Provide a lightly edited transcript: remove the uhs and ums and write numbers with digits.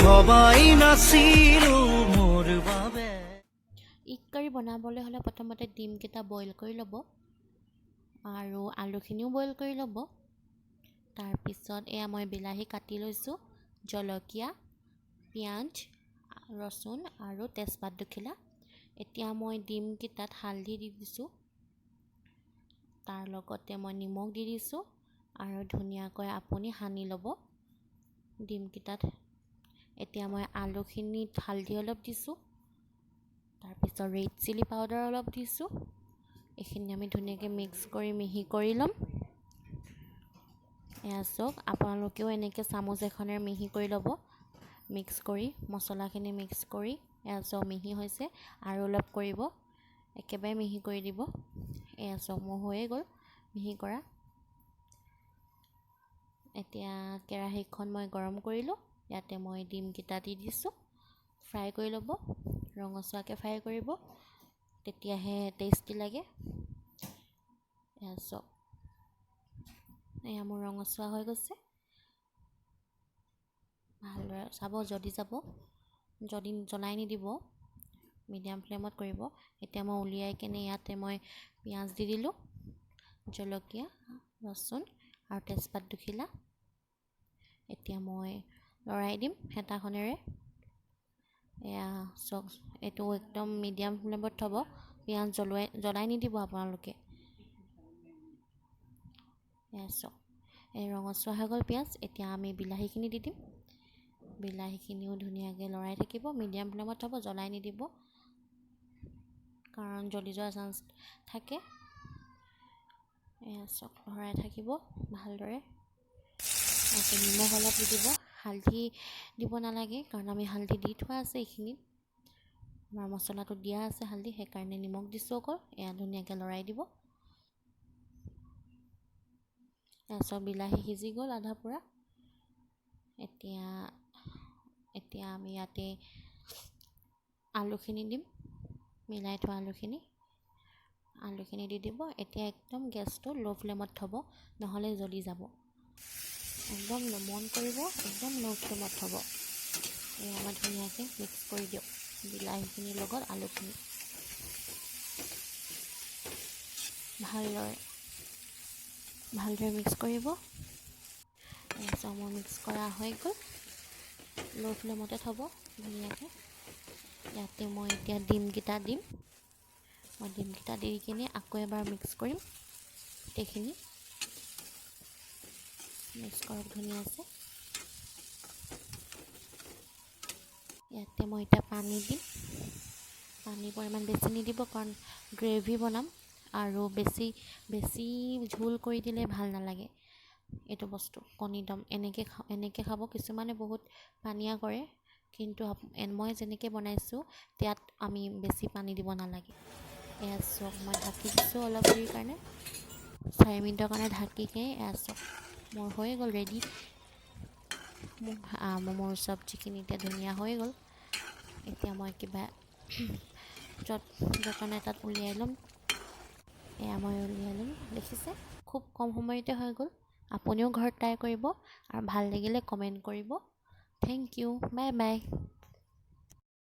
ভবাই নাছিলো মোৰ বাবে। ইগ কাৰী বনাবলৈ হ'লে প্ৰথমতে ডিমকেইটা বইল কৰি ল'ব আৰু আলুখিনিও বইল কৰি ল'ব। তাৰপিছত এয়া মই বিলাহী কাটি লৈছোঁ, জলকীয়া, পিঁয়াজ, ৰচুন আৰু তেজপাত দুখিলা। এতিয়া মই ডিমকেইটাত হালধি দি দিছোঁ, তাৰ লগতে মই নিমখ দি দিছোঁ আৰু ধুনীয়াকৈ আপুনি সানি ল'ব ডিমকেইটাত। এতিয়া মই আলুখিনিত হালধি অলপ দিছোঁ, তাৰপিছত ৰেড চিলি পাউডাৰ অলপ দিছোঁ। এইখিনি আমি ধুনীয়াকৈ মিক্স কৰি মিহি কৰি ল'ম। এয়া চাওক, আপোনালোকেও এনেকৈ চামুচ এখনেৰে মিহি কৰি ল'ব। মিক্স কৰি মছলাখিনি মিক্স কৰি এয়া চাওক মিহি হৈছে, আৰু অলপ কৰিব, একেবাৰে মিহি কৰি দিব। এয়া চাওক মোৰ হৈয়ে গ'ল মিহি কৰা। এতিয়া কেৰাহীখন মই গৰম কৰিলোঁ, ইয়াতে মই ডিমকেইটা দি দিছোঁ। ফ্ৰাই কৰি ল'ব, ৰঙচুৱাকৈ ফ্ৰাই কৰিব, তেতিয়াহে টেষ্টি লাগে। এয়া চাওক, এয়া মোৰ ৰঙচুৱা হৈ গৈছে। ভালদৰে চাব, যদি জ্বলাই নিদিব, মিডিয়াম ফ্লেমত কৰিব। এতিয়া মই উলিয়াই কেনে ইয়াতে মই পিঁয়াজ দি দিলোঁ, জলকীয়া, ৰচুন আৰু তেজপাত দুখিলা। এতিয়া মই লৰাই দিম হেতাখনেৰে। এয়া চাওক, এইটো একদম মিডিয়াম ফ্লেমত থ'ব, পিঁয়াজ জ্বলাই নিদিব আপোনালোকে। এয়া চাওক, এই ৰঙচুৱা হৈ গ'ল পিঁয়াজ। এতিয়া আমি বিলাহীখিনি দি দিম। বিলাহীখিনিও ধুনীয়াকৈ লৰাই থাকিব, মিডিয়াম ফ্লেমত থ'ব, জ্বলাই নিদিব, কাৰণ জ্বলি যোৱাৰ চান্স থাকে। এয়া চাওক, লৰাই থাকিব ভালদৰে। আকৌ নিমখ অলপ দি দিব, হালধি দিব নালাগে, কাৰণ আমি হালধি দি থোৱা আছে এইখিনিত, আমাৰ মছলাটো দিয়া আছে হালধি, সেইকাৰণে নিমখ দিছোঁ অকল। এয়া ধুনীয়াকৈ লৰাই দিব। এয়া চাওক, বিলাহী সিজি গ'ল আধা পূৰা। এতিয়া আমি ইয়াতে আলুখিনি দিম, মিলাই থোৱা আলুখিনি দি দিব। এতিয়া একদম গেছটো ল' ফ্লেমত থ'ব, নহ'লে জ্বলি যাব। একদম মন কৰিব, একদম ল' ফ্লেমত থ'ব। এয়া মই ধুনীয়াকৈ মিক্স কৰি দিওঁ বিলাহীখিনিৰ লগত আলুখিনি। ভালদৰে মিক্স কৰিব। এয়া চাওক, মোৰ মিক্স কৰা হৈ গ'ল। ল' ফ্লেমতে থ'ব ধুনীয়াকৈ। ইয়াতে মই এতিয়া ডিমকেইটা দিম। মই ডিমকেইটা দি কিনে আকৌ এবাৰ মিক্স কৰিম। গোটেইখিনি মিক্স কৰক ধুনীয়াকৈ। ইয়াতে মই এতিয়া পানী দিম। পানীৰ পৰিমাণ বেছি নিদিব, কাৰণ গ্ৰেভি বনাম, আৰু বেছি ঝোল কৰি দিলে ভাল নালাগে এইটো বস্তু। কণী দম এনেকৈ খাব, কিছুমানে বহুত পানীয়া কৰে, কিন্তু মই যেনেকৈ বনাইছোঁ তাত আমি বেছি পানী দিব নালাগে। এয়া চাওক, মই ঢাকি দিছোঁ অলপ দেৰিৰ কাৰণে, 4 মিনিটৰ কাৰণে ঢাকিকে। এয়া চাওক, মোৰ হৈ গ'ল ৰেডি। মোৰ চব্জিখিনি এতিয়া ধুনীয়া হৈ গ'ল। এতিয়া মই কিবা যতন এটাত উলিয়াই ল'ম। এয়া মই উলিয়াই ল'ম, দেখিছে খুব কম সময়তে হৈ গ'ল। আপুনিও ঘৰত ট্ৰাই কৰিব, আৰু ভাল লাগিলে কমেণ্ট কৰিব। Thank you, bye by.